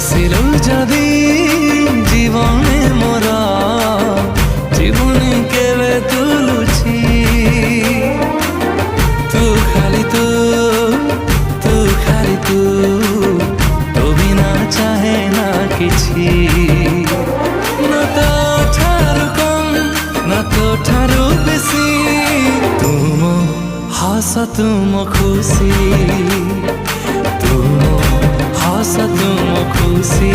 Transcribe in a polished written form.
ଆସିଲୁ ଯଦି ଜୀବନେ ମୋର জীবনে কেবে তুলুছি তু খালি তু খালি তু তো বিনা চাহে না কিছু না তো ঠারু কম না তো ঠারু বেশি তুম হাস তুম খুশি তুম হাস তুম খুশি